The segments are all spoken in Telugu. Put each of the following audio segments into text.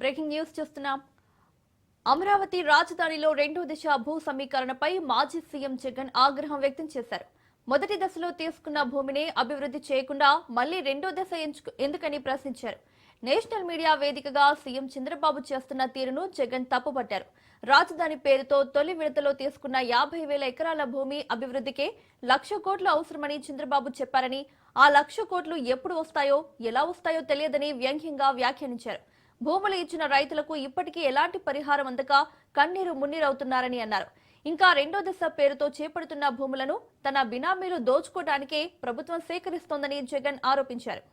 బ్రేకింగ్ న్యూస్ చూస్తున్నాం. అమరావతి రాజధానిలో రెండో దశ భూ సమీకరణపై మాజీ సీఎం జగన్ ఆగ్రహం వ్యక్తం చేశారు. మొదటి దశలో తీసుకున్న భూమిని అభివృద్ధి చేయకుండా మళ్లీ రెండో దశ ఎందుకని ప్రశ్నించారు. నేషనల్ మీడియా వేదికగా సీఎం చంద్రబాబు చేస్తున్న తీరును జగన్ తప్పుపట్టారు. రాజధాని పేరుతో తొలి విడతలో తీసుకున్న 50,000 ఎకరాల భూమి అభివృద్ధికే 1,00,000 కోట్లు అవసరమని చంద్రబాబు చెప్పారని, ఆ 1,00,000 కోట్లు ఎప్పుడు వస్తాయో ఎలా వస్తాయో తెలియదని వ్యంగ్యంగా వ్యాఖ్యానించారు. భూములు ఇచ్చిన రైతులకు ఇప్పటికీ ఎలాంటి పరిహారం అందక కన్నీరు మున్నీరవుతున్నారని అన్నారు. ఇంకా రెండో దశ పేరుతో చేపడుతున్న భూములను తన బినామీలు దోచుకోవడానికే ప్రభుత్వం సేకరిస్తోందని జగన్ ఆరోపించారు.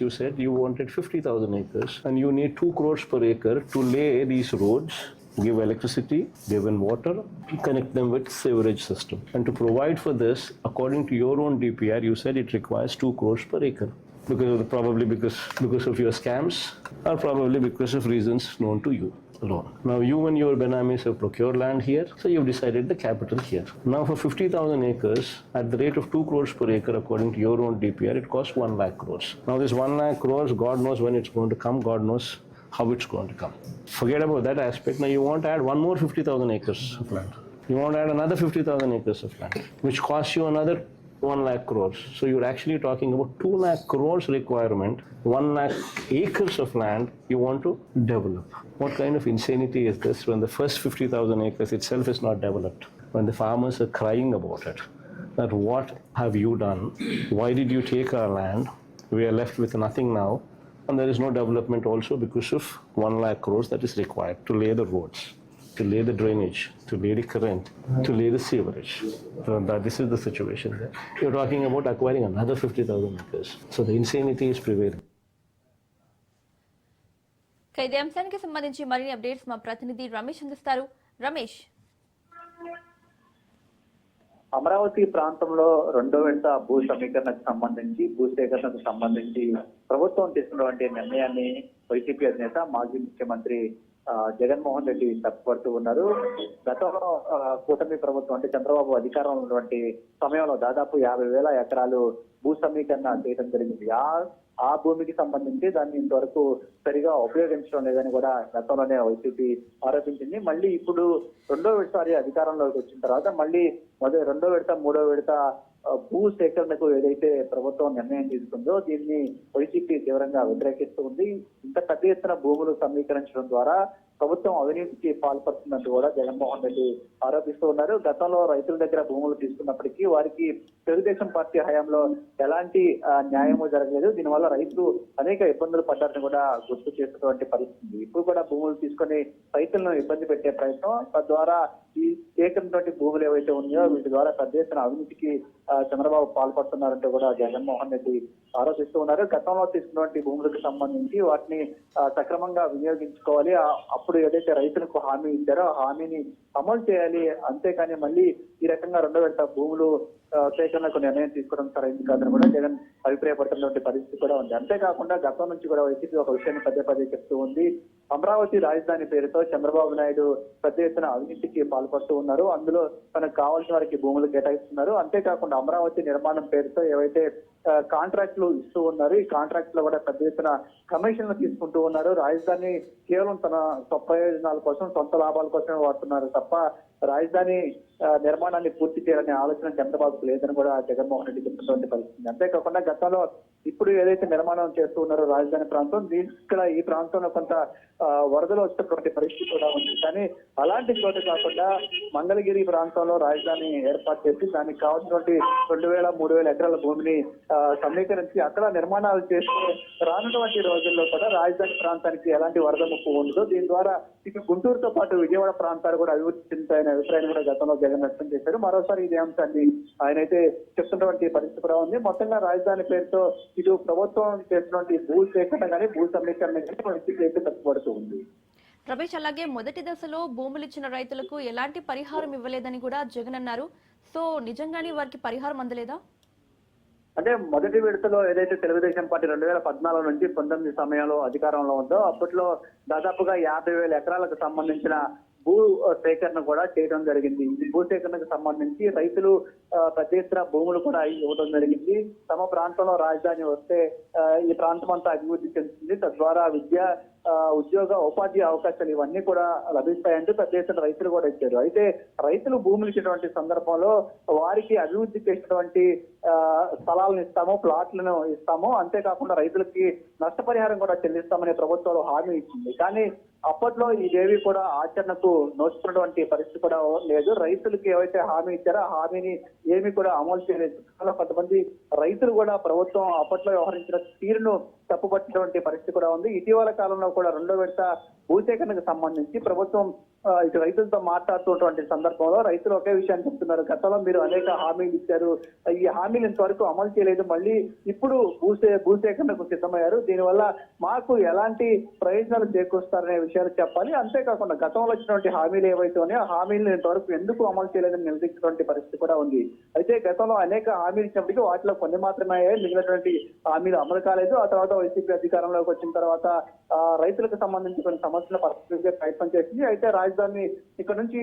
You said you wanted 50,000 acres and you need 2 crores per acre to lay these roads, give electricity, give in water, connect them with sewerage system. And to provide for this, according to your own DPR, you said it requires 2 crores per acre. Probably because of your scams or probably because of reasons known to you alone. Now you and your benamis have procured land here, so you've decided the capital here. Now for 50,000 acres, at the rate of 2 crores per acre according to your own DPR, it costs 1 lakh crores. Now this 1 lakh crores, God knows when it's going to come, God knows how it's going to come. Forget about that aspect. Now you want to add one more 50,000 acres of land. You want to add another 50,000 acres of land, which costs you another 1 lakh crores. So you're actually talking about 2 lakh crores requirement, 1 lakh acres of land you want to develop. What kind of insanity is this when the first 50,000 acres itself is not developed? When the farmers are crying about it, that what have you done? Why did you take our land? We are left with nothing now. And there is no development also because of 1 lakh crores that is required to lay the roads, to lay the drainage, to lay the current, to lay the sewerage. So this is the situation there. You're talking about acquiring another 50,000 acres. So the insanity is prevailing. ఇదే అంశానికి సంబంధించి మరిన్ని అప్డేట్స్ మా ప్రతినిధి రమేష్ అందిస్తారు. రమేష్, అమరావతి ప్రాంతంలో రెండో విడత భూ సమీకరణకు సంబంధించి భూసేకరణకు సంబంధించి ప్రభుత్వం తీసుకున్నటువంటి నిర్ణయాన్ని వైసీపీ అధినేత మాజీ ముఖ్యమంత్రి జగన్మోహన్ రెడ్డి తప్పుపడుతూ ఉన్నారు. గతంలో కూటమి ప్రభుత్వం అంటే చంద్రబాబు అధికారంలో ఉన్నటువంటి సమయంలో దాదాపు 50,000 ఎకరాలు భూ సమీకరణ చేయడం జరిగింది. ఆ భూమికి సంబంధించి దాన్ని ఇంతవరకు సరిగా ఉపయోగించడం లేదని కూడా గతంలోనే వైసీపీ ఆరోపించింది. మళ్ళీ ఇప్పుడు రెండో విడతసారి అధికారంలోకి వచ్చిన తర్వాత మళ్ళీ రెండో విడత మూడో విడత భూ సేకరణకు ఏదైతే ప్రభుత్వం నిర్ణయం తీసుకుందో దీన్ని వైసీపీ తీవ్రంగా వ్యతిరేకిస్తూ ఉంది. ఇంత పెద్ద ఎత్తున భూములు సమీకరించడం ద్వారా ప్రభుత్వం అవినీతికి పాల్పడుతున్నట్టు కూడా జగన్మోహన్ రెడ్డి ఆరోపిస్తూ ఉన్నారు. గతంలో రైతుల దగ్గర భూములు తీసుకున్నప్పటికీ వారికి తెలుగుదేశం పార్టీ హయాంలో ఎలాంటి న్యాయము జరగలేదు. దీనివల్ల రైతులు అనేక ఇబ్బందులు పడ్డారని కూడా గుర్తు చేస్తున్నటువంటి పరిస్థితి. ఇప్పుడు కూడా భూములు తీసుకొని రైతులను ఇబ్బంది పెట్టే ప్రయత్నం, తద్వారా ఈ సేకరించినటువంటి భూములు ఏవైతే ఉన్నాయో వీటి ద్వారా పెద్ద ఎత్తున అవినీతికి చంద్రబాబు పాల్పడుతున్నారంటూ కూడా జగన్మోహన్ రెడ్డి ఆరోపిస్తూ ఉన్నారు. గతంలో తీసుకున్నటువంటి భూములకు సంబంధించి వాటిని సక్రమంగా వినియోగించుకోవాలి. అప్పుడు ఏదైతే రైతులకు హామీ ఇచ్చారో ఆ హామీని అమలు చేయాలి. అంతేకాని మళ్ళీ ఈ రకంగా రెండో విడత భూములు సేకరణకు నిర్ణయం తీసుకోవడం సరైంది కాదని కూడా జగన్ అభిప్రాయపడుతున్నటువంటి పరిస్థితి కూడా ఉంది. అంతేకాకుండా గతం నుంచి కూడా వైసీపీ ఒక విషయాన్ని పదే పదే చెప్తూ ఉంది. అమరావతి రాజధాని పేరుతో చంద్రబాబు నాయుడు పెద్ద ఎత్తున అవినీతికి పాల్పడుతూ ఉన్నారు. అందులో తనకు కావాల్సిన వారికి భూములు కేటాయిస్తున్నారు. అంతేకాకుండా అమరావతి నిర్మాణం పేరుతో ఏవైతే కాంట్రాక్టులు ఇస్తూ ఉన్నారు, ఈ కాంట్రాక్ట్ లో కూడా పెద్ద ఎత్తున కమిషన్లు తీసుకుంటూ ఉన్నారు. రాజధాని కేవలం తన స్వప్రయోజనాల కోసం, సొంత లాభాల కోసమే వాడుతున్నారు తప్ప రాజధాని నిర్మాణాన్ని పూర్తి చేయాలనే ఆలోచన చంద్రబాబుకు లేదని కూడా జగన్మోహన్ రెడ్డి చెప్తున్నటువంటి పరిస్థితి. అంతేకాకుండా గతంలో ఇప్పుడు ఏదైతే నిర్మాణం చేస్తూ ఉన్నారో రాజధాని ప్రాంతం, ఇక్కడ ఈ ప్రాంతంలో కొంత వరదలు వచ్చినటువంటి పరిస్థితి కూడా ఉంది. కానీ అలాంటి చోట కాకుండా మంగళగిరి ప్రాంతంలో రాజధాని ఏర్పాటు చేసి దానికి కావాల్సినటువంటి 2,000-3,000 ఎకరాల భూమిని సమీకరించి అక్కడ నిర్మాణాలు చేస్తే రానున్నటువంటి రోజుల్లో కూడా రాజధాని ప్రాంతానికి ఎలాంటి వరద ముప్పు ఉండదు. దీని ద్వారా ఇక గుంటూరుతో పాటు విజయవాడ ప్రాంతాలు కూడా అభివృద్ధి చెందుతాయనే అభిప్రాయం కూడా గతంలో జగన్ జగన్ వ్యక్తం చేశారు. మరోసారి ఇదే అంశాన్ని ఆయన అయితే చెప్తున్నటువంటి పరిస్థితి కూడా ఉంది. మొత్తంగా రాజధాని పేరుతో ఇటు ప్రభుత్వం చేస్తున్నటువంటి భూ సేకరణ కానీ భూ సమీకరణ కానీ పరిస్థితి అయితే తప్పుపడుతూ ఉంది. రమేష్, అలాగే మొదటి దశలో భూములు ఇచ్చిన రైతులకు ఎలాంటి పరిహారం ఇవ్వలేదని కూడా జగన్ అన్నారు. సో నిజంగానే వారికి పరిహారం అందలేదా? అంటే మొదటి విడతలో ఏదైతే తెలుగుదేశం పార్టీ 2014 నుంచి 19 సమయంలో అధికారంలో ఉందో అప్పట్లో దాదాపుగా 50,000 ఎకరాలకు సంబంధించిన భూ సేకరణ కూడా చేయడం జరిగింది. ఈ భూ సేకరణకు సంబంధించి రైతులు పెద్ద ఎత్తున భూములు కూడా ఇవ్వడం జరిగింది. తమ ప్రాంతంలో రాజధాని వస్తే ఈ ప్రాంతం అంతా అభివృద్ధి చెందుతుంది, తద్వారా విద్య ఉద్యోగ ఉపాధి అవకాశాలు ఇవన్నీ కూడా లభిస్తాయంటూ పెద్ద ఎత్తున రైతులు కూడా ఇచ్చారు. అయితే రైతులు భూములు ఇచ్చినటువంటి సందర్భంలో వారికి అభివృద్ధి చేసినటువంటి స్థలాలను ఇస్తాము, ప్లాట్లను ఇస్తాము, అంతేకాకుండా రైతులకి నష్టపరిహారం కూడా చెల్లిస్తామని ప్రభుత్వాలు హామీ ఇచ్చింది. కానీ అప్పట్లో ఇదేవి కూడా ఆచరణకు నోచుకున్నటువంటి పరిస్థితి కూడా లేదు. రైతులకి ఏవైతే హామీ ఇచ్చారో ఆ హామీని ఏమీ కూడా అమలు చేయలేదు. కొంతమంది రైతులు కూడా ప్రభుత్వం అప్పట్లో వ్యవహరించిన తీరును తప్పుపట్టినటువంటి పరిస్థితి కూడా ఉంది. ఇటీవల కాలంలో కూడా రెండో విడత భూసేకరణకు సంబంధించి ప్రభుత్వం ఇటు రైతులతో మాట్లాడుతున్నటువంటి సందర్భంలో రైతులు ఒకే విషయాన్ని చెప్తున్నారు. గతంలో మీరు అనేక హామీలు ఇచ్చారు, ఈ హామీలు ఇంతవరకు అమలు చేయలేదు, మళ్ళీ ఇప్పుడు భూసేకరణకు సిద్ధమయ్యారు, దీనివల్ల మాకు ఎలాంటి ప్రయోజనాలు చేకూరుస్తారనే విషయాలు చెప్పాలి. అంతేకాకుండా గతంలో వచ్చినటువంటి హామీలు ఏవైతే ఉన్నాయో ఆ హామీలను ఇంతవరకు ఎందుకు అమలు చేయలేదని నిలదీసినటువంటి పరిస్థితి కూడా ఉంది. అయితే గతంలో అనేక హామీలు ఇచ్చినప్పటికీ వాటిలో కొన్ని మాత్రమే మిగిలినటువంటి హామీలు అమలు కాలేదు. ఆ తర్వాత వైసీపీ అధికారంలోకి వచ్చిన తర్వాత రైతులకు సంబంధించి కొన్ని సమస్యలు పరిష్కరించే ప్రయత్నం చేసింది. అయితే రాజధాని ఇక్కడ నుంచి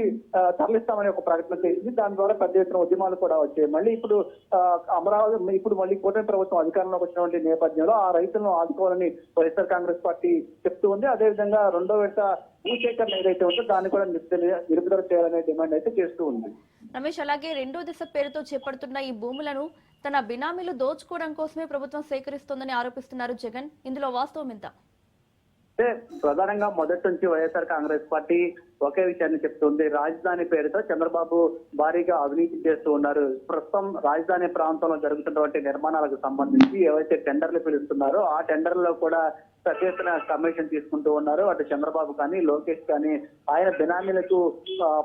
తరలిస్తామని ఒక ప్రకటన చేసింది. దాని ద్వారా పెద్ద ఎత్తున ఉద్యమాలు కూడా వచ్చాయి. మళ్ళీ ఇప్పుడు అమరావతి ఇప్పుడు మళ్ళీ కూటమి ప్రభుత్వం అధికారంలోకి వచ్చినటువంటి నేపథ్యంలో ఆ రైతులను ఆదుకోవాలని వైఎస్ఆర్ కాంగ్రెస్ పార్టీ చెప్తూ ఉంది. అదేవిధంగా రెండో విడత భూసేకరణ ఏదైతే ఉందో దాన్ని కూడా నిలుపుదల చేయాలనే డిమాండ్ అయితే చేస్తూ ఉంది. రమేష్, అలాగే రెండో దశ పేరుతో చేపడుతున్న ఈ భూములను తన బినామీలు దోచుకోవడం కోసమే ప్రభుత్వం సేకరిస్తోందని ఆరోపిస్తున్నారు జగన్. ఇందులో వాస్తవం ఎంత? అంటే ప్రధానంగా మొదటి నుంచి వైఎస్ఆర్ కాంగ్రెస్ పార్టీ ఒకే విషయాన్ని చెప్తుంది. రాజధాని పేరుతో చంద్రబాబు భారీగా అవినీతి చేస్తూ ఉన్నారు. ప్రస్తుతం రాజధాని ప్రాంతంలో జరుగుతున్నటువంటి నిర్మాణాలకు సంబంధించి ఏవైతే టెండర్లు పిలుస్తున్నారో ఆ టెండర్లో కూడా పెద్ద ఎత్తున కమిషన్ తీసుకుంటూ ఉన్నారు. అటు చంద్రబాబు కానీ లోకేష్ కానీ ఆయన బినామీలకు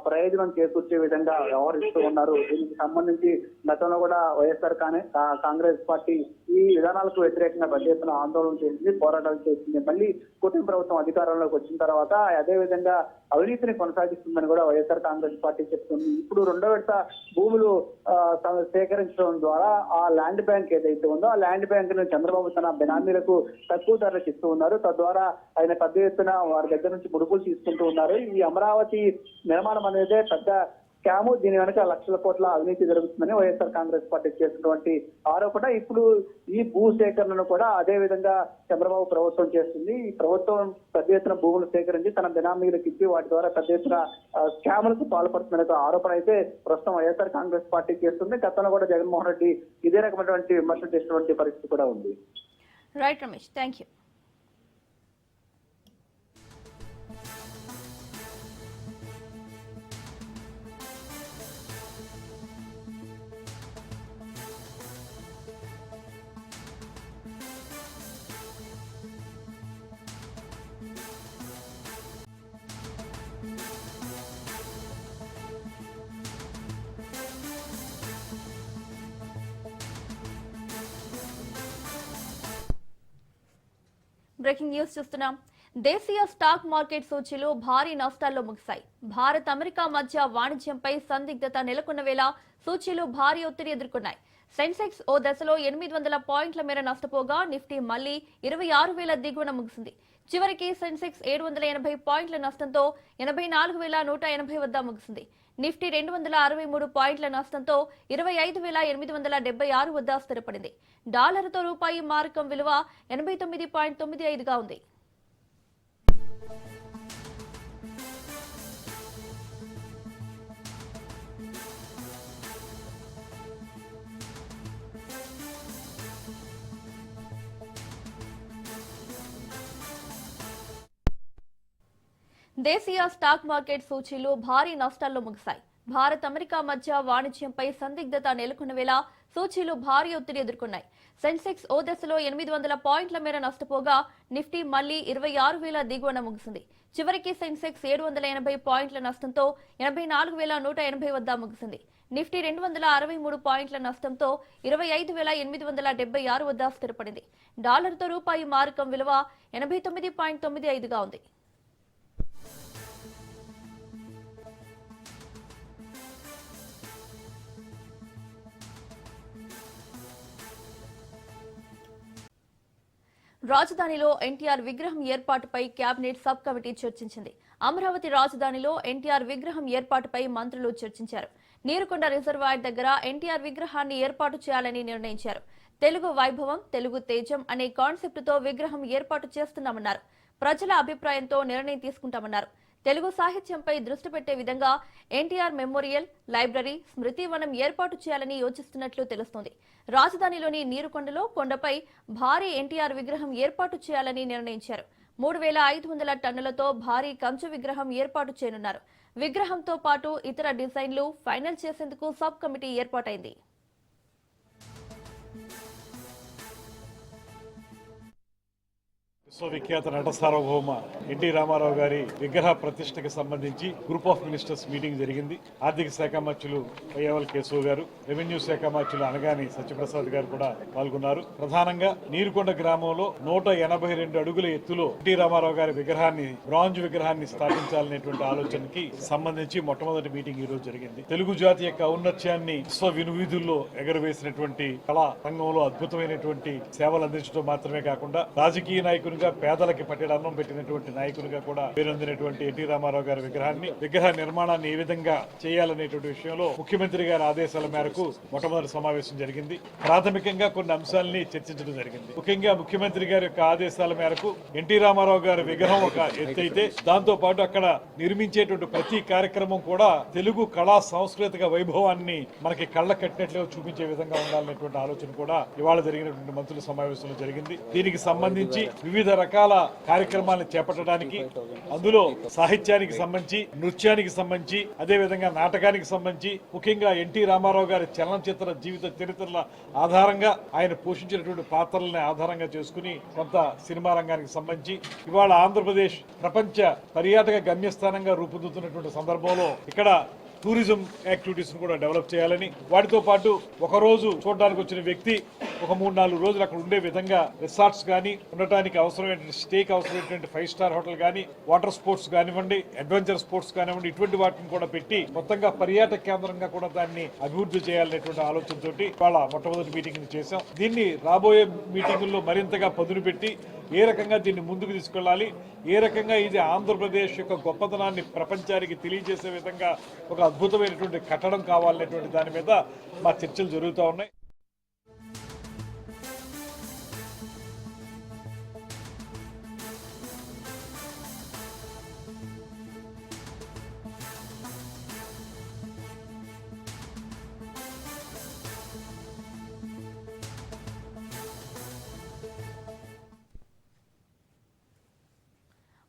ప్రయోజనం చేకూర్చే విధంగా వ్యవహరిస్తూ ఉన్నారు. దీనికి సంబంధించి గతంలో కూడా వైఎస్ఆర్ కాంగ్రెస్ పార్టీ ఈ విధానాలకు వ్యతిరేకంగా పెద్ద ఎత్తున ఆందోళన చేసింది, పోరాటాలు చేసింది. మళ్ళీ కూటమి ప్రభుత్వం అధికారంలోకి వచ్చిన తర్వాత అదే విధంగా అవినీతిని కొనసాగిస్తుందని కూడా వైఎస్ఆర్ కాంగ్రెస్ పార్టీ చెప్తుంది. ఇప్పుడు రెండో విడత భూములు సేకరించడం ద్వారా ఆ ల్యాండ్ బ్యాంక్ ఏదైతే ఉందో ఆ ల్యాండ్ బ్యాంక్ ను చంద్రబాబు తన బినామీలకు తక్కువ ధరలకు ఇస్తూ ఉన్నారు. తద్వారా ఆయన పెద్ద ఎత్తున వారి దగ్గర నుంచి ముడుపులు తీసుకుంటూ ఉన్నారు. ఈ అమరావతి నిర్మాణం అనేది పెద్ద స్కాము, దీని వెనక లక్షల కోట్ల అవినీతి జరుగుతుందని వైఎస్ఆర్ కాంగ్రెస్ పార్టీ చేసినటువంటి ఆరోపణ. ఇప్పుడు ఈ భూ సేకరణను కూడా అదే విధంగా చంద్రబాబు ప్రభుత్వం చేస్తుంది. ఈ ప్రభుత్వం పెద్ద ఎత్తున భూములు సేకరించి తన బినామీలకు ఇచ్చి వాటి ద్వారా పెద్ద ఎత్తున స్కాములకు పాల్పడుతున్న ఆరోపణ అయితే ప్రస్తుతం వైఎస్ఆర్ కాంగ్రెస్ పార్టీ చేస్తుంది. గతంలో కూడా జగన్మోహన్ రెడ్డి ఇదే రకమైనటువంటి విమర్శలు చేసినటువంటి పరిస్థితి కూడా ఉంది. Right Ramesh, thank you. Breaking news చూస్తున్నాం. దేశీయ స్టాక్ మార్కెట్ సూచీలు భారీ నష్టాల్లో ముగిశాయి. భారత్ అమెరికా మధ్య వాణిజ్యంపై సందిగ్ధత నెలకొన్న వేళ సూచీలు భారీ ఒత్తిడి ఎదుర్కొన్నాయి. సెన్సెక్స్ ఓ దశలో 800 పాయింట్ల మేర నష్టపోగా నిఫ్టీ మళ్లీ 26,000 దిగువన ముగిసింది. చివరికి సెన్సెక్స్ 780 పాయింట్ల నష్టంతో 84,180 వద్ద ముగిసింది. నిఫ్టీ 263 పాయింట్ల నష్టంతో 25,876 వద్ద స్థిరపడింది. డాలర్తో రూపాయి మారకం విలువ 89.95గా ఉంది. దేశీయ స్టాక్ మార్కెట్ సూచీలు భారీ నష్టాల్లో ముగిశాయి. భారత్ అమెరికా మధ్య వాణిజ్యంపై సందిగ్ధత నెలకొన్న వేళ సూచీలు భారీ ఒత్తిడి ఎదుర్కొన్నాయి. సెన్సెక్స్ ఓ దశలో 800 పాయింట్ల మేర నష్టపోగా నిఫ్టీ మళ్లీ 26,000 దిగువన ముగిసింది. చివరికి సెన్సెక్స్ 780 పాయింట్ల నష్టంతో 84,180 వద్ద ముగిసింది. నిఫ్టీ 263 పాయింట్ల నష్టంతో 25,876 వద్ద స్థిరపడింది. డాలర్తో రూపాయి మారకం విలువ 89.95గా ఉంది. రాజధానిలో ఎన్టీఆర్ విగ్రహం ఏర్పాటుపై కేబినెట్ సబ్ కమిటీ చర్చించింది. అమరావతి రాజధానిలో ఎన్టీఆర్ విగ్రహం ఏర్పాటుపై మంత్రులు చర్చించారు. నీరుకొండ రిజర్వాయర్ దగ్గర ఎన్టీఆర్ విగ్రహాన్ని ఏర్పాటు చేయాలని నిర్ణయించారు. తెలుగు వైభవం, తెలుగు తేజం అనే కాన్సెప్టుతో విగ్రహం ఏర్పాటు చేస్తున్నామన్నారు. ప్రజల అభిప్రాయంతో నిర్ణయం తీసుకుంటామన్నారు. తెలుగు సాహిత్యంపై దృష్టి పెట్టే విధంగా ఎన్టీఆర్ మెమోరియల్, లైబ్రరీ, స్మృతివనం ఏర్పాటు చేయాలని యోచిస్తున్నట్లు తెలుస్తోంది. రాజధానిలోని నీరుకొండలో కొండపై భారీ ఎన్టీఆర్ విగ్రహం ఏర్పాటు చేయాలని నిర్ణయించారు. 3,500 టన్నులతో భారీ కంచు విగ్రహం ఏర్పాటు చేయనున్నారు. విగ్రహంతో పాటు ఇతర డిజైన్లు ఫైనల్ చేసేందుకు సబ్ కమిటీ ఏర్పాటైంది. విశ్వవిఖ్యాత నట సార్వభౌమ ఎన్టీ రామారావు గారి విగ్రహ ప్రతిష్టకి సంబంధించి గ్రూప్ ఆఫ్ మినిస్టర్స్ మీటింగ్ జరిగింది. ఆర్థిక శాఖ మంత్రులు పయ్యావల్ కేశవ్ గారు, రెవెన్యూ శాఖ మంత్రులు అనగాని సత్యప్రసాద్ గారు కూడా పాల్గొన్నారు. ప్రధానంగా నీరుకొండ గ్రామంలో 182 అడుగుల ఎత్తులో ఎన్టీ రామారావు గారి విగ్రహాన్ని, బ్రాంజ్ విగ్రహాన్ని స్థాపించాలనేటువంటి ఆలోచనకి సంబంధించి మొట్టమొదటి మీటింగ్ ఈ రోజు జరిగింది. తెలుగు జాతి యొక్క ఔన్నత్యాన్ని విశ్వ వినువీధుల్లో ఎగరవేసినటువంటి కళా రంగంలో అద్భుతమైనటువంటి సేవలు అందించడం మాత్రమే కాకుండా రాజకీయ నాయకునిగా, పేదలకి పట్టెడన్నం పెట్టినటువంటి నాయకునిగా కూడా పేరొందినటువంటి ఎన్టీ రామారావు గారి విగ్రహ నిర్మాణాన్ని ఏ విధంగా చేయాలనేటువంటి విషయంలో ముఖ్యమంత్రి గారి ఆదేశాల మేరకు మొట్టమొదటి సమావేశం జరిగింది. ప్రాథమికంగా కొన్ని అంశాలని చర్చించడం జరిగింది. ముఖ్యంగా ముఖ్యమంత్రి గారి యొక్క ఆదేశాల మేరకు ఎన్టీ రామారావు గారి విగ్రహం ఒక ఎత్తైతే దాంతో పాటు అక్కడ నిర్మించేటువంటి ప్రతి కార్యక్రమం కూడా తెలుగు కళా సాంస్కృతిక వైభవాన్ని మనకి కళ్ళ కట్టినట్లుగా చూపించే విధంగా ఉండాలనేటువంటి ఆలోచన కూడా ఇవాళ జరిగినటువంటి మంత్రుల సమావేశంలో జరిగింది. దీనికి సంబంధించి వివిధ రకాల కార్యక్రమాలను చేపట్టడానికి, అందులో సాహిత్యానికి సంబంధించి, నృత్యానికి సంబంధించి, అదే విధంగా నాటకానికి సంబంధించి, ముఖ్యంగా ఎన్టీ రామారావు గారి చలనచిత్ర జీవిత చరిత్రల ఆధారంగా ఆయన పోషించినటువంటి పాత్రలని ఆధారంగా చేసుకుని కొంత సినిమా రంగానికి సంబంధించి ఇవాళ ఆంధ్రప్రదేశ్ ప్రపంచ పర్యాటక గమ్యస్థానంగా రూపొందుతున్నటువంటి సందర్భంలో ఇక్కడ టూరిజం యాక్టివిటీస్ కూడా డెవలప్ చేయాలని, వాటితో పాటు ఒక రోజు చూడడానికి వచ్చిన వ్యక్తి ఒక 3-4 రోజులు అక్కడ ఉండే విధంగా రిసార్ట్స్ కానీ, ఉండటానికి అవసరమైనటువంటి స్టేకి అవసరమైనటువంటి 5 స్టార్ హోటల్ కానీ, వాటర్ స్పోర్ట్స్ కానివ్వండి, అడ్వెంచర్ స్పోర్ట్స్ కానివ్వండి, ఇటువంటి వాటిని కూడా పెట్టి మొత్తంగా పర్యాటక కేంద్రంగా కూడా దాన్ని అభివృద్ధి చేయాలనేటువంటి ఆలోచనతోటి వాళ్ళ మొట్టమొదటి మీటింగ్ చేశాం. దీన్ని రాబోయే మీటింగుల్లో మరింతగా పదును పెట్టి ఏ రకంగా దీన్ని ముందుకు తీసుకెళ్లాలి, ఏ రకంగా ఇది ఆంధ్రప్రదేశ్ యొక్క గొప్పతనాన్ని ప్రపంచానికి తెలియజేసే విధంగా ఒక అద్భుతమైనటువంటి కట్టడం కావాలనేటువంటి దాని మీద మా చర్చలు జరుగుతూ ఉన్నాయి.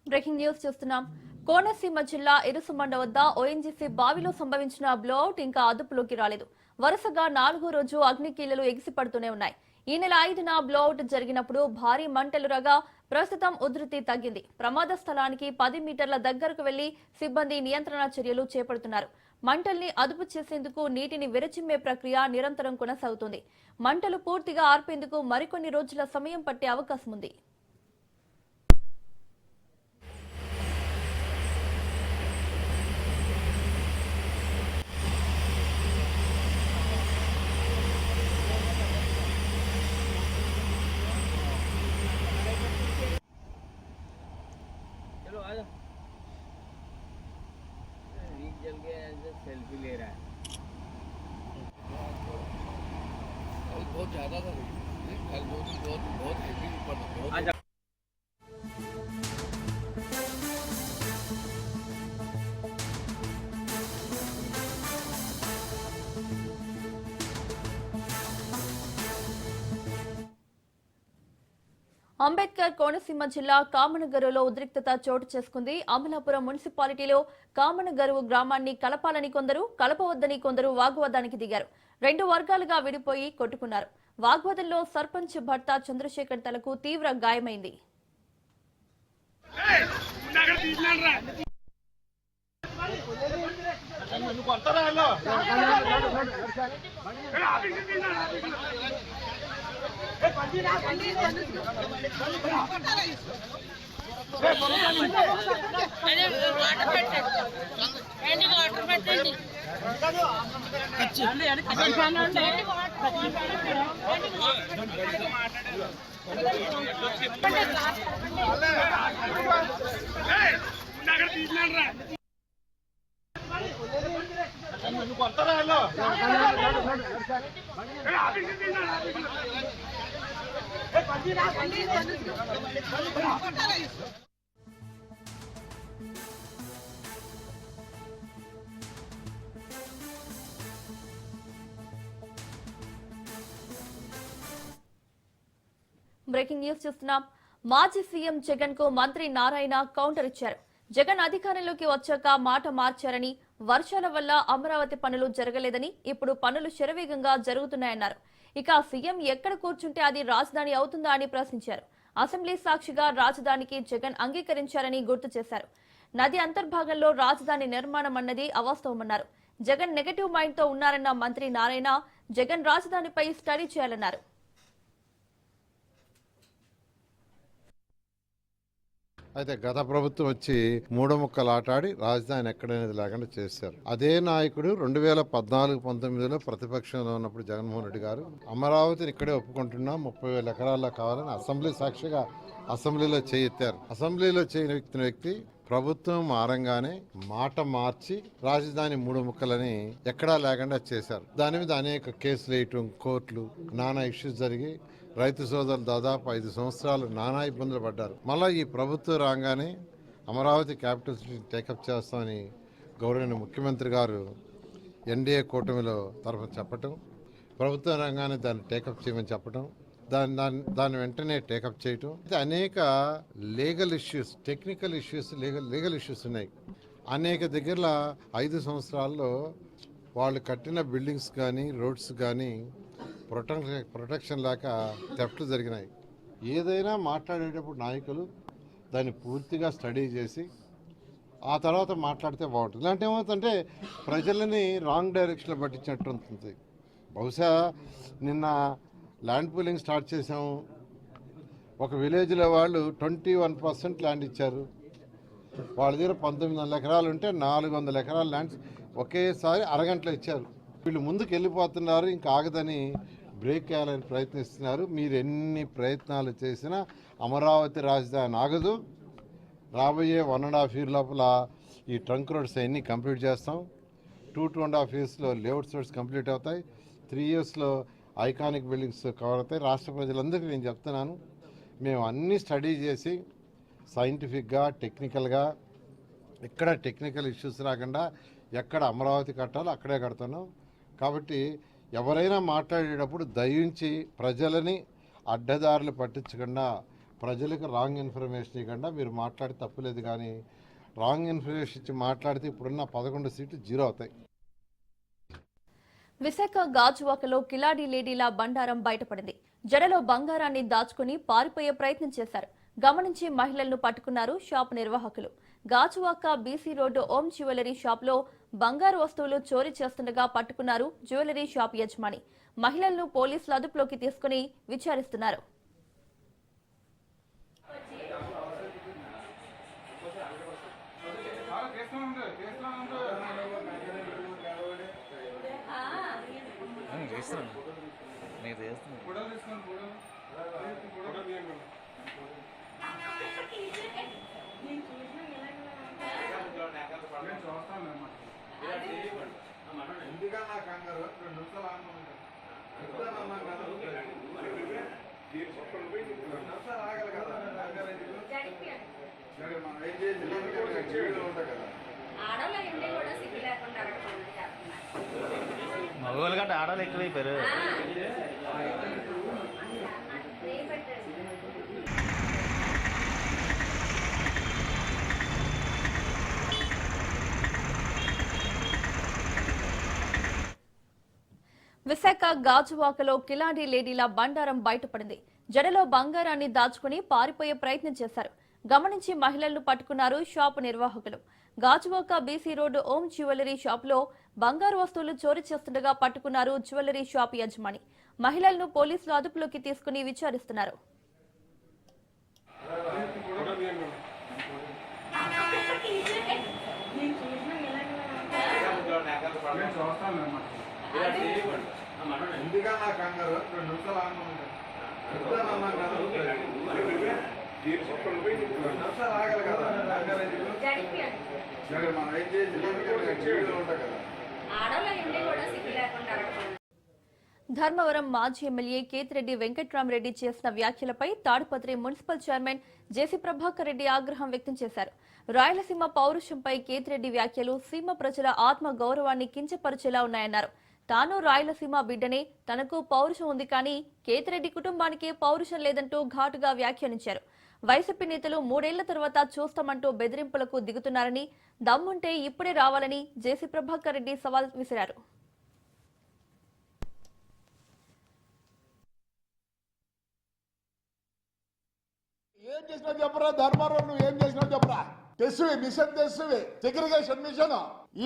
బ్రేకింగ్ న్యూస్ చూస్తున్నాం. కోనసీమ జిల్లా ఇరుసుమండ వద్ద ఓఎన్జీసీ బావిలో సంభవించిన బ్లోఅవుట్ ఇంకా అదుపులోకి రాలేదు. వరుసగా 4వ రోజు అగ్నికీలలు ఎగిసిపడుతూనే ఉన్నాయి. ఈ నెల 5న బ్లోఅవుట్ జరిగినప్పుడు భారీ మంటలు రాగా ప్రస్తుతం ఉధృతి తగ్గింది. ప్రమాద స్థలానికి 10 మీటర్ల దగ్గరకు వెళ్లి సిబ్బంది నియంత్రణ చర్యలు చేపడుతున్నారు. మంటల్ని అదుపు చేసేందుకు నీటిని విరచిమ్మే ప్రక్రియ నిరంతరం కొనసాగుతుంది. మంటలు పూర్తిగా ఆర్పేందుకు మరికొన్ని రోజుల సమయం పట్టే అవకాశం ఉంది. जल गया ऐसे सेल्फी ले रहा है। बहुत ज़्यादा था कल, बहुत हैवी ऊपर था। అంబేద్కర్ కోనసీమ జిల్లా కామనగరులో ఉద్రిక్తత చోటు చేసుకుంది. అమలాపురం మున్సిపాలిటీలో కామనగరు గ్రామాన్ని కలపాలని కొందరు, కలపవద్దని కొందరు వాగ్వాదానికి దిగారు. 2 వర్గాలుగా విడిపోయి కొట్టుకున్నారు. వాగ్వాదంలో సర్పంచ్ భర్త చంద్రశేఖర్ తలకు తీవ్ర గాయమైంది. బ్రేకింగ్ న్యూస్ చూస్తున్నాం. మాజీ సీఎం జగన్ కు మంత్రి నారాయణ కౌంటర్ ఇచ్చారు. జగన్ అధికారంలోకి వచ్చాక మాట మార్చారని, వర్షాల వల్ల అమరావతి పనులు జరగలేదని, ఇప్పుడు పనులు శరవేగంగా జరుగుతున్నాయన్నారు. ఇక సీఎం ఎక్కడ కూర్చుంటే అది రాజధాని అవుతుందా అని ప్రశ్నించారు. అసెంబ్లీ సాక్షిగా రాజధానికి జగన్ అంగీకరించారని గుర్తు చేశారు. నది అంతర్భాగంలో రాజధాని నిర్మాణం అన్నది అవాస్తవమన్నారు. జగన్ నెగటివ్ మైండ్ తో ఉన్నారన్న మంత్రి నారాయణ జగన్ రాజధానిపై స్టడీ చేయాలన్నారు. అయితే గత ప్రభుత్వం వచ్చి 3 ముక్కలు ఆటాడి రాజధాని ఎక్కడనేది లేకుండా చేశారు. అదే నాయకుడు 2014-19లో ప్రతిపక్షంలో ఉన్నప్పుడు జగన్మోహన్ రెడ్డి గారు అమరావతిని ఇక్కడే ఒప్పుకుంటున్నా 30,000 ఎకరాల్లో కావాలని అసెంబ్లీ సాక్షిగా అసెంబ్లీలో చేయెత్తారు. అసెంబ్లీలో చేయని వ్యక్తి ప్రభుత్వం మారంగానే మాట మార్చి రాజధాని 3 ముక్కలని ఎక్కడా లేకుండా చేశారు. దాని మీద అనేక కేసులు వేయటం, కోర్టులు, నానా ఇష్యూస్ జరిగి రైతు సోదరులు దాదాపు 5 సంవత్సరాలు నానా ఇబ్బందులు పడ్డారు. మళ్ళీ ఈ ప్రభుత్వం రాగానే అమరావతి క్యాపిటల్ సిటీ టేకప్ చేస్తామని గౌరవనీయ ముఖ్యమంత్రి గారు ఎన్డీఏ కూటమిలో తరఫున చెప్పటం, ప్రభుత్వం రంగానే దాన్ని టేకప్ చేయమని చెప్పటం, దాన్ని వెంటనే టేకప్ చేయటం. అనేక legal issues, technical issues, legal issues ఉన్నాయి. అనేక దగ్గరలో 5 సంవత్సరాల్లో వాళ్ళు కట్టిన బిల్డింగ్స్ కానీ, రోడ్స్ కానీ ప్రొటెక్షన్ లేక థెఫ్ట్లు జరిగినాయి. ఏదైనా మాట్లాడేటప్పుడు నాయకులు దాన్ని పూర్తిగా స్టడీ చేసి ఆ తర్వాత మాట్లాడితే బాగుంటుంది. ఇలాంటి ఏమవుతుందంటే ప్రజలని రాంగ్ డైరెక్షన్లో పట్టించినట్టు ఉంటుంది. బహుశా నిన్న ల్యాండ్ పూలింగ్ స్టార్ట్ చేసాము. ఒక విలేజ్లో వాళ్ళు 21% ల్యాండ్ ఇచ్చారు. వాళ్ళ దగ్గర 1900 ఎకరాలు ఉంటే 400 ఎకరాల ల్యాండ్ ఒకేసారి అరగంటలో ఇచ్చారు. వీళ్ళు ముందుకు వెళ్ళిపోతున్నారు, ఇంకా ఆగదని బ్రేక్ చేయాలని ప్రయత్నిస్తున్నారు. మీరు ఎన్ని ప్రయత్నాలు చేసినా అమరావతి రాజధాని ఆగదు. రాబోయే 1.5 year లోపల ఈ ట్రంక్ రోడ్స్ అన్నీ కంప్లీట్ చేస్తాం. 2.5 yearsలో లేఅవుట్ రోడ్స్ కంప్లీట్ అవుతాయి. 3 yearsలో ఐకానిక్ బిల్డింగ్స్ కవర్ అవుతాయి. రాష్ట్ర ప్రజలందరికీ నేను చెప్తున్నాను, మేము అన్నీ స్టడీ చేసి సైంటిఫిక్గా, టెక్నికల్గా, ఎక్కడ టెక్నికల్ ఇష్యూస్ రాకుండా ఎక్కడ అమరావతి కట్టాలో అక్కడే కడుతున్నాం. కాబట్టి ఎవరైనా మాట్లాడేటప్పుడు దయించి ప్రజలని అడ్డదారులు పట్టించకుండా, ప్రజలకు రాంగ్ ఇన్ఫర్మేషన్ ఇవ్వకుండా మీరు మాట్లాడి తప్పులేదు. కానీ రాంగ్ ఇన్ఫర్మేషన్ ఇచ్చి మాట్లాడితే ఇప్పుడున్న 11 సీట్లు 0 అవుతాయి. విశాఖ గాజువాకలో కిలాడి లేడీల బండారం బయటపడింది. జడలో బంగారాన్ని దాచుకుని పారిపోయే ప్రయత్నం చేశారు. గమనించి మహిళలను పట్టుకున్నారు షాప్ నిర్వాహకులు. గాజువాక బీసీ రోడ్డు ఓం జ్యువెలరీ షాప్ లో బంగారు వస్తువులు చోరీ చేస్తుండగా పట్టుకున్నారు జ్యువెలరీ షాప్ యజమాని. మహిళలను పోలీసులు అదుపులోకి తీసుకుని విచారిస్తున్నారు. మగవాళ్ళు కంటే ఆడవాళ్ళు ఎక్కువైపోయారు. విశాఖ గాజువాకలో కిలాడి లేడీల బండారం బయటపడింది. జడలో బంగారాన్ని దాచుకుని పారిపోయే ప్రయత్నం చేశారు. గమనించి మహిళలను పట్టుకున్నారు షాపు నిర్వాహకులు. గాజువాక బీసీ రోడ్డు ఓం జ్యువెలరీ షాపులో బంగారు వస్తువులు చోరీ చేస్తుండగా పట్టుకున్నారు జ్యువెలరీ షాప్ యజమాని. మహిళలను పోలీసులు అదుపులోకి తీసుకుని విచారిస్తున్నారు. ధర్మవరం మాజీ ఎమ్మెల్యే కేతిరెడ్డి వెంకట్రామరెడ్డి చేసిన వ్యాఖ్యలపై తాడిపత్రి మున్సిపల్ చైర్మన్ జేసీ ప్రభాకర్ రెడ్డి ఆగ్రహం వ్యక్తం చేశారు. రాయలసీమ పౌరుషంపై కేతిరెడ్డి వ్యాఖ్యలు సీమ ప్రజల ఆత్మ గౌరవాన్ని కించపరిచేలా ఉన్నాయన్నారు. తాను రాయలసీమ బిడ్డనే, తనకు పౌరుషం ఉంది కానీ కేతిరెడ్డి కుటుంబానికే పౌరుషం లేదంటూ ఘాటుగా వ్యాఖ్యానించారు. వైసీపీ నేతలు 3 ఏళ్ల తర్వాత చూస్తామంటూ బెదిరింపులకు దిగుతున్నారని, దమ్ముంటే ఇప్పుడే రావాలని జేసీ ప్రభాకర్ రెడ్డి సవాల్ విసిరారు. ఏం చేసినా చెప్పరా ధర్మారావు, నువ్వు ఏం చేసినా చెప్పరా. తెస్తువి మిషన్, తెస్తువి సెగ్రిగేషన్ మిషన్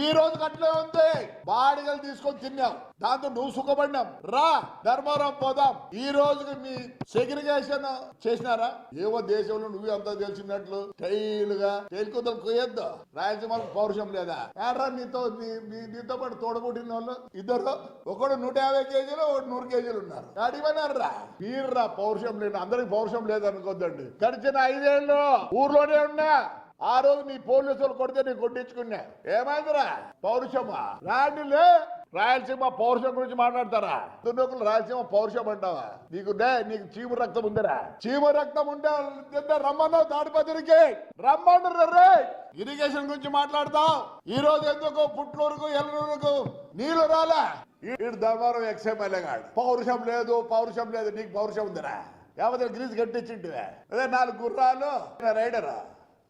ఈ రోజు అట్లే ఉంది. బాడిగలు తీసుకొని తిన్నాం, దాంతో నువ్వు సుఖపడినాం. రా ధర్మారావు పోదాం. ఈ రోజుకి మీ సెగ్రిగేషన్ చేసినారా? ఏవో దేశంలో నువ్వు అంతా తెలిసినట్లు టైలుగా తేలికొద్దలు కొయ్యొద్దు. రాయలసీమకు పౌరుషం లేదా? ఏడ్రా నీతో పాటు తోడబుట్టిన వాళ్ళు ఇద్దరు, ఒకడు 150 కేజీలు, ఒకటి 100 కేజీలు ఉన్నారు. అడిగిపోయినారా? మీర్రా పౌరుషం లేదు, అందరికి పౌరుషం లేదనుకోద్దండి. గడిచిన 5 ఏళ్ళు ఊర్లోనే ఉన్నా. ఆ రోజు నీ పోలీసులు కొడితే నేను కొట్టించుకున్నా. ఏమైందిరా పౌరుషమా? రాండిలే, రాయలసీమ పౌరుషం గురించి మాట్లాడతారా? దున్నకులు రాయలసీమ పౌరుషం అంటావా? నీకు చీము రక్తం ఉందిరా? చీము రక్తం ఉంటే రమ్మన్నావు తాడిపత్రికి, రమ్మన్నారు రే. ఇరిగేషన్ గురించి మాట్లాడతావు. ఈ రోజు ఎందుకు పుట్లూరుకు ఎల్లూరుకు నీళ్లు రాలే? ఈడు ధర్మారం ఎక్స్ఎమ్మెల్యే గాడు. పౌరుషం లేదు, పౌరుషం లేదు. నీకు పౌరుషం ఉందిరా? యావత్ గ్రీజ్ కట్టించింటివే. అదే 4 గుర్రాలు రైడరా.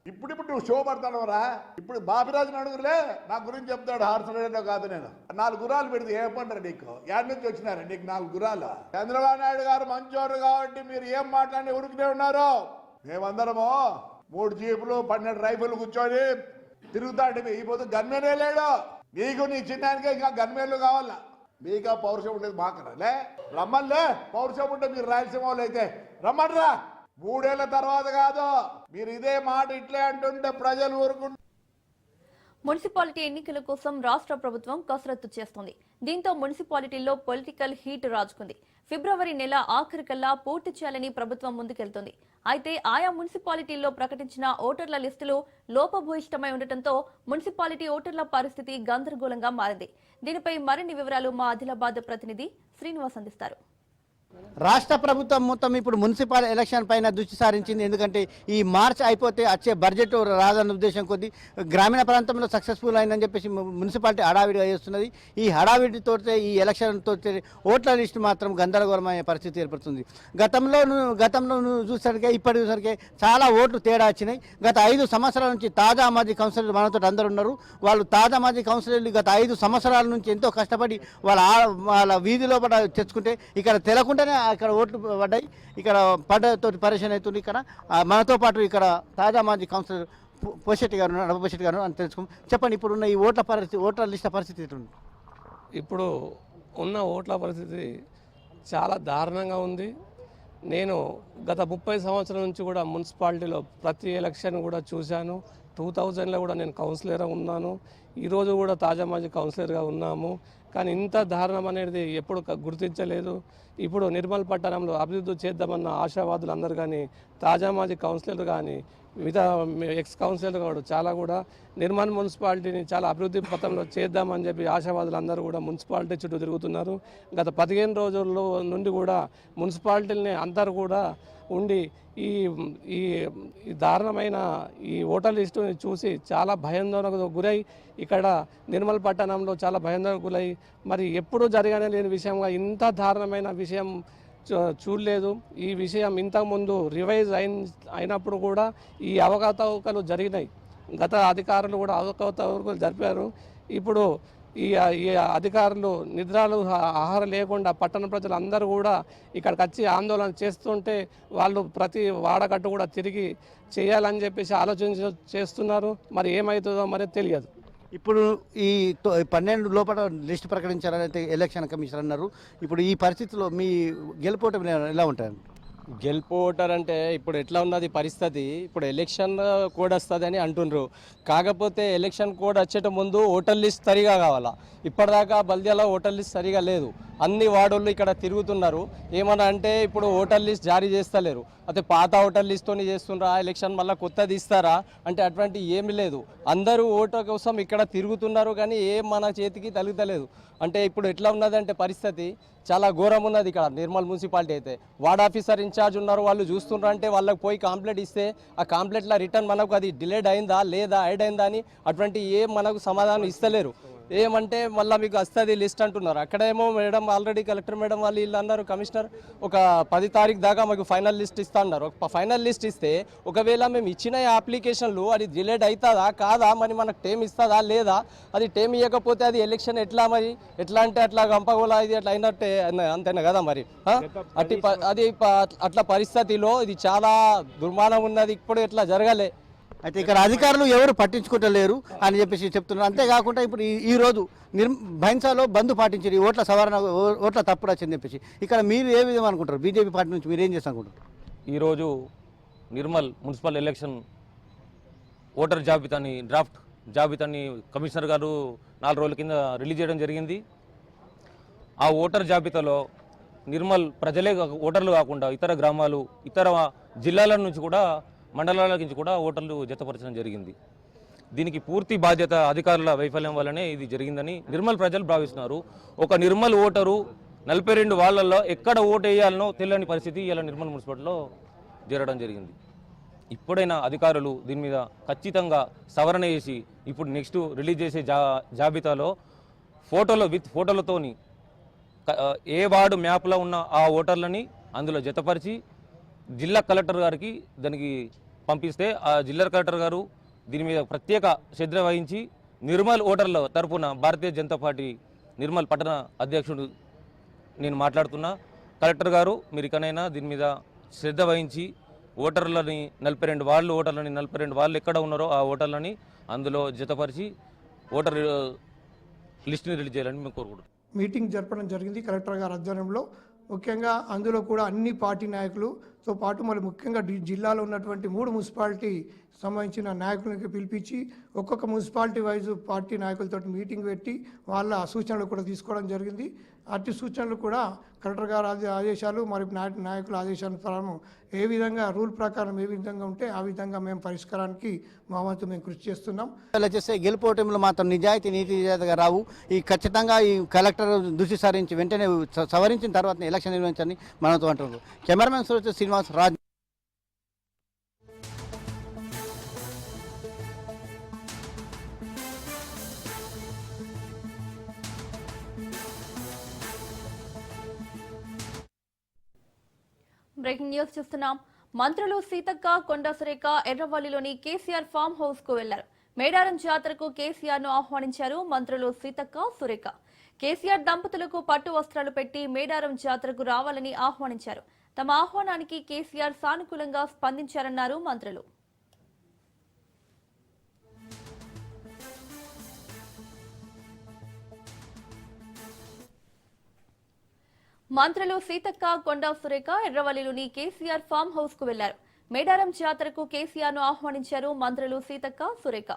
ఇప్పుడు నువ్వు షో పడతాడవరా? ఇప్పుడు బాపిరాజుని అడుగులే, నా గురించి చెప్తాడు. హార్స్ రైడర్ కాదు నేను. 4 గుర్రాలు పెడితే ఏ పంటారు నీకు? యాడ్ నుంచి వచ్చినారు నీకు 4 గుర్రాలు? చంద్రబాబు నాయుడు గారు మంచోరు కాబట్టి మీరు ఏం మాట్లాడి ఉరికినే ఉన్నారు. మేమందరము 3 జీపులు 12 రైఫిల్ కూర్చొని తిరుగుతాంటే ఈ పొద్దు గన్మేనే లేడు. నీకు నీ చిన్నానికే ఇంకా గన్మేన్లు కావాలా? మీకా పౌరుషం ఉండేది మాకలే. రమ్మన్లే, పౌరుషం ఉంటే మీరు రాయలసీమ వాళ్ళు అయితే రమ్మన్రా. 3 ఏళ్ల తర్వాత కాదు, మీరు ఇదే మాట ఇట్లే అంటుంటే ప్రజలు ఊరుకుంటారు. మున్సిపాలిటీ ఎన్నికల కోసం రాష్ట్ర ప్రభుత్వం కసరత్తు చేస్తోంది. దీంతో మున్సిపాలిటీల్లో పొలిటికల్ హీట్ రాజుకుంది. ఫిబ్రవరి నెల ఆఖరికల్లా పూర్తి చేయాలని ప్రభుత్వం ముందుకెళ్తోంది. అయితే ఆయా మున్సిపాలిటీల్లో ప్రకటించిన ఓటర్ల లిస్టులు లోపభూయిష్టమై ఉండటంతో మున్సిపాలిటీ ఓటర్ల పరిస్థితి గందరగోళంగా మారింది. దీనిపై మరిన్ని వివరాలు మా ఆదిలాబాద్ ప్రతినిధి శ్రీనివాస్ అందిస్తారు. రాష్ట్ర ప్రభుత్వం మొత్తం ఇప్పుడు మున్సిపల్ ఎలక్షన్ పైన దృష్టి సారించింది. ఎందుకంటే ఈ మార్చ్ అయిపోతే వచ్చే బడ్జెట్ రాదన్న ఉద్దేశం కొద్దీ గ్రామీణ ప్రాంతంలో సక్సెస్ఫుల్ అయిందని చెప్పేసి మున్సిపాలిటీ హడావిడిగా చేస్తున్నది. ఈ హడావిడితో ఈ ఎలక్షన్తో ఓట్ల లిస్టు మాత్రం గందరగోళమయ్యే పరిస్థితి ఏర్పడుతుంది. గతంలో చూసరికి ఇప్పటి చూసరికి చాలా ఓట్లు తేడా వచ్చినాయి. గత 5 సంవత్సరాల నుంచి తాజా మాజీ కౌన్సిలర్ మనతో అందరూ ఉన్నారు. వాళ్ళు తాజా మాజీ కౌన్సిలర్లు గత 5 సంవత్సరాల నుంచి ఎంతో కష్టపడి వాళ్ళ వీధిలో తెచ్చుకుంటే ఇక్కడ తెలకుండా ఇక్కడ ఓట్లు పడ్డాయి. ఇక్కడ పడ్డతో పరిశీలన అవుతుంది. ఇక్కడ మనతో పాటు ఇక్కడ తాజా మాజీ కౌన్సిలర్ పోషెట్టి గారు నడపశెట్టి గారు అని తెలుసుకుంటాం. చెప్పండి, ఇప్పుడున్న ఈ ఓట్ల లిస్టు పరిస్థితి ఎట్లుంది? ఇప్పుడు ఉన్న ఓట్ల పరిస్థితి చాలా దారుణంగా ఉంది. నేను గత 30 సంవత్సరాల నుంచి కూడా మున్సిపాలిటీలో ప్రతి ఎలక్షన్ కూడా చూశాను. 2000లో కూడా నేను కౌన్సిలర్గా ఉన్నాను. ఈరోజు కూడా తాజా మాజీ కౌన్సిలర్గా ఉన్నాము. కానీ ఇంత దారుణం అనేది ఎప్పుడు గుర్తించలేదు. ఇప్పుడు నిర్మల్ పట్టణంలో అభివృద్ధి చేద్దామన్న ఆశావాదులు అందరూ కానీ, తాజా మాజీ కౌన్సిలర్లు కానీ, మిగతా ఎక్స్ కౌన్సిలర్ కూడా చాలా కూడా నిర్మల్ మున్సిపాలిటీని చాలా అభివృద్ధి పథంలో చేద్దామని చెప్పి ఆశావాదులు అందరూ కూడా మున్సిపాలిటీ చుట్టూ తిరుగుతున్నారు. గత 15 రోజుల్లో నుండి కూడా మున్సిపాలిటీని అందరూ కూడా ఉండి ఈ దారుణమైన ఈ ఓటర్ లిస్టుని చూసి చాలా భయాందోళనకు గురై ఇక్కడ నిర్మల్ పట్టణంలో చాలా భయాందోళనకు గురై మరి ఎప్పుడూ జరగనే లేని విషయంగా ఇంత దారుణమైన విషయం చూడలేదు. ఈ విషయం ఇంతకుముందు రివైజ్ అయినప్పుడు కూడా ఈ అవకతవకలు జరిగినాయి. గత అధికారులు కూడా అవకతవకలు జరిపారు. ఇప్పుడు ఈ ఈ అధికారులు నిద్రలు ఆహారం లేకుండా పట్టణ ప్రజలు అందరూ కూడా ఇక్కడికి వచ్చి ఆందోళన చేస్తుంటే వాళ్ళు ప్రతి వాడకట్టు కూడా తిరిగి చేయాలని చెప్పేసి ఆలోచన చేస్తున్నారు. మరి ఏమవుతుందో మరి తెలియదు. ఇప్పుడు ఈ 12 లోపల లిస్ట్ ప్రకటించారని ఎలక్షన్ కమిషన్ అన్నారు. ఇప్పుడు ఈ పరిస్థితిలో మీ గెలుపోవటం ఎలా ఉంటాయండి? గెలుపోటర్ అంటే ఇప్పుడు ఎట్లా ఉన్నది పరిస్థితి, ఇప్పుడు ఎలక్షన్ కోడ్ వస్తుంది అని అంటుండ్రు. కాకపోతే ఎలక్షన్ కోడ్ వచ్చేట ముందు ఓటర్ లిస్ట్ సరిగా కావాలా. ఇప్పటిదాకా బల్దియాలో ఓటర్ లిస్ట్ సరిగా లేదు. అన్ని వార్డులు ఇక్కడ తిరుగుతున్నారు. ఏమన్నా అంటే ఇప్పుడు ఓటర్ లిస్ట్ జారీ చేస్తలేరు. అయితే పాత ఓటర్ లిస్ట్తోని చేస్తుండ్రా, ఎలక్షన్ మళ్ళీ కొత్తది ఇస్తారా అంటే అటువంటి ఏమి లేదు. అందరూ ఓటర్ కోసం ఇక్కడ తిరుగుతున్నారు కానీ ఏం మన చేతికి తలుగుతలేదు. అంటే ఇప్పుడు ఎట్లా ఉన్నదంటే పరిస్థితి చాలా ఘోరం ఉన్నది. ఇక్కడ నిర్మల్ మున్సిపాలిటీ అయితే వార్డ్ ఆఫీసర్ ఇన్ఛార్జ్ ఉన్నారు, వాళ్ళు చూస్తున్నారు. అంటే వాళ్ళకి పోయి కంప్లైంట్ ఇస్తే ఆ కంప్లైంట్లో రిటర్న్ మనకు అది డిలేడ్ అయిందా లేదా యాడ్ అయిందా అని అటువంటి ఏం మనకు సమాధానం ఇస్తలేరు. ఏమంటే మళ్ళీ మీకు వస్తుంది లిస్ట్ అంటున్నారు. అక్కడేమో మేడం ఆల్రెడీ కలెక్టర్ మేడం వాళ్ళు వీళ్ళు అన్నారు, కమిషనర్ ఒక 10 తారీఖు దాకా మాకు ఫైనల్ లిస్ట్ ఇస్తా అన్నారు. ఒక ఫైనల్ లిస్ట్ ఇస్తే ఒకవేళ మేము ఇచ్చిన అప్లికేషన్లు అది డిలేడ్ అవుతుందా కాదా, మరి మనకు టైం ఇస్తుందా లేదా, అది టైం ఇవ్వకపోతే అది ఎలక్షన్ ఎట్లా, మరి ఎట్లా అంటే అట్లా గంపగోలా ఇది అట్లా అయినట్టే అంతేనా కదా మరి. అది అట్లా పరిస్థితిలో ఇది చాలా దుర్మానం ఉన్నది. ఇప్పుడు ఇట్లా జరగలే. అయితే ఇక్కడ అధికారులు ఎవరు పట్టించుకుంటలేరు అని చెప్పేసి చెప్తున్నారు. అంతేకాకుండా ఇప్పుడు ఈ రోజు భైన్సాలో బంద్ పాటించారు, ఈ ఓట్ల సవరణ ఓట్ల తప్పుడు వచ్చింది చెప్పేసి. ఇక్కడ మీరు ఏ విధంగా అనుకుంటారు? బీజేపీ పార్టీ నుంచి మీరు ఏం చేస్తా అనుకుంటారు? ఈరోజు నిర్మల్ మున్సిపల్ ఎలక్షన్ ఓటర్ జాబితాని డ్రాఫ్ట్ జాబితాని కమిషనర్ గారు 4 రోజుల కింద రిలీజ్ చేయడం జరిగింది. ఆ ఓటర్ జాబితాలో నిర్మల్ ప్రజలే ఓటర్లు కాకుండా ఇతర గ్రామాలు, ఇతర జిల్లాల నుంచి కూడా, మండలాల నుంచి కూడా ఓటర్లు జతపరచడం జరిగింది. దీనికి పూర్తి బాధ్యత అధికారుల వైఫల్యం వల్లనే ఇది జరిగిందని నిర్మల్ ప్రజలు భావిస్తున్నారు. ఒక నిర్మల్ ఓటరు 42 వార్డులలో ఎక్కడ ఓటు వేయాలనో తెలియని పరిస్థితి ఇలా నిర్మల్ మున్సిపాలిటీలో జరగడం జరిగింది. ఇప్పుడైనా అధికారులు దీని మీద ఖచ్చితంగా సవరణ చేసి ఇప్పుడు నెక్స్ట్ రిలీజ్ చేసే జాబితాలో ఫోటోలతోని ఏ వార్డు మ్యాప్లో ఉన్న ఆ ఓటర్లని అందులో జతపరిచి జిల్లా కలెక్టర్ గారికి దానికి పంపిస్తే ఆ జిల్లా కలెక్టర్ గారు దీని మీద ప్రత్యేక శ్రద్ధ వహించి నిర్మల్ ఓటర్ల తరఫున భారతీయ జనతా పార్టీ నిర్మల్ పట్టణ అధ్యక్షుడు నేను మాట్లాడుతున్నా. కలెక్టర్ గారు మీరు ఇకనైనా దీని మీద శ్రద్ధ వహించి ఓటర్లని 42 వార్డులు ఓటర్లని 42 వార్డులు ఎక్కడ ఉన్నారో ఆ ఓటర్లని అందులో జతపరిచి ఓటర్ లిస్టుని రిలీజ్ చేయాలని మేము కోరుకుంటున్నాం. మీటింగ్ జరపడం జరిగింది కలెక్టర్ గారి ఆధ్వర్యంలో. ముఖ్యంగా అందులో కూడా అన్ని పార్టీ నాయకులతో పాటు మరి ముఖ్యంగా జిల్లాలో ఉన్నటువంటి 3 మున్సిపాలిటీ సంబంధించిన నాయకులకి పిలిపించి ఒక్కొక్క మున్సిపాలిటీ వైజ్ పార్టీ నాయకులతో మీటింగ్ పెట్టి వాళ్ళ సూచనలు కూడా తీసుకోవడం జరిగింది. అట్టి సూచనలు కూడా కలెక్టర్ గారి ఆదేశాలు మరి నాయకుల ఆదేశాల ప్రకారం ఏ విధంగా రూల్ ప్రకారం ఏ విధంగా ఉంటే ఆ విధంగా మేము పరిష్కారానికి మా వంతు మేము కృషి చేస్తున్నాం. ఇలా చేస్తే గెలుపోవటంలో మాత్రం నీతి నిజాయితీగా రావు. ఈ ఖచ్చితంగా ఈ కలెక్టర్ దృష్టి సారించి వెంటనే సవరించిన తర్వాత ఎలక్షన్ నిర్వహించాలని మనతో అంటున్నారు. Cameraman Srinivas Raj. Breaking news చూస్తున్నాం. మంత్రులు సీతక్క, కొండ సురేఖ ఎర్రవల్లిలోని కేసీఆర్ ఫామ్ హౌస్ కు వెళ్లారు. మేడారం జాతరకు కేసీఆర్ ను ఆహ్వానించారు మంత్రులు సీతక్క, సురేఖ. కేసీఆర్ దంపతులకు పట్టు వస్త్రాలు పెట్టి మేడారం జాతరకు రావాలని ఆహ్వానించారు. తమ ఆహ్వానానికి కేసీఆర్ సానుకూలంగా స్పందించారన్నారు మంత్రులు. మంత్రులు సీతక్క, కొండ సురేఖ ఎర్రవల్లిలోని కేసీఆర్ ఫామ్ హౌస్ కు వెళ్లారు. మేడారం జాతరకు కేసీఆర్ ను ఆహ్వానించారు మంత్రులు సీతక్క, సురేఖ.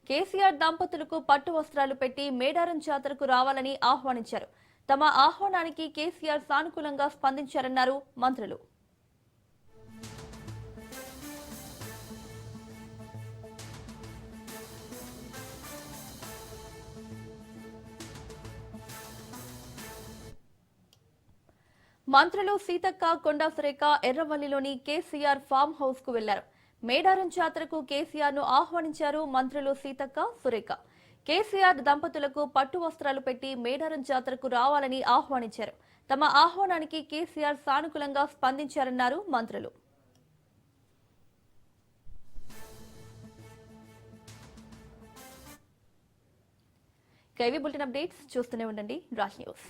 కేసీఆర్ దంపతులకు పట్టు వస్త్రాలు పెట్టి మేడారం జాతరకు రావాలని ఆహ్వానించారు. తమ ఆహ్వానానికి కేసీఆర్ సానుకూలంగా స్పందించారన్నారు మంత్రులు. మంత్రులు సీతక్క, కొండ సురేఖ ఎర్రవల్లిలోని కేసీఆర్ ఫామ్ హౌస్ కు వెళ్లారు. మేడారం జాతరకు కేసీఆర్ ను ఆహ్వానించారు మంత్రులు సీతక్క, సురేఖ. కేసీఆర్ దంపతులకు పట్టు వస్త్రాలు పెట్టి మేడారం జాతరకు రావాలని ఆహ్వానించారు. తమ ఆహ్వానానికి కేసీఆర్ సానుకూలంగా స్పందించారన్నారు మంత్రులు. కేవీ బులెటిన్ అప్డేట్స్ చూస్తూనే ఉండండి రాజ్ న్యూస్.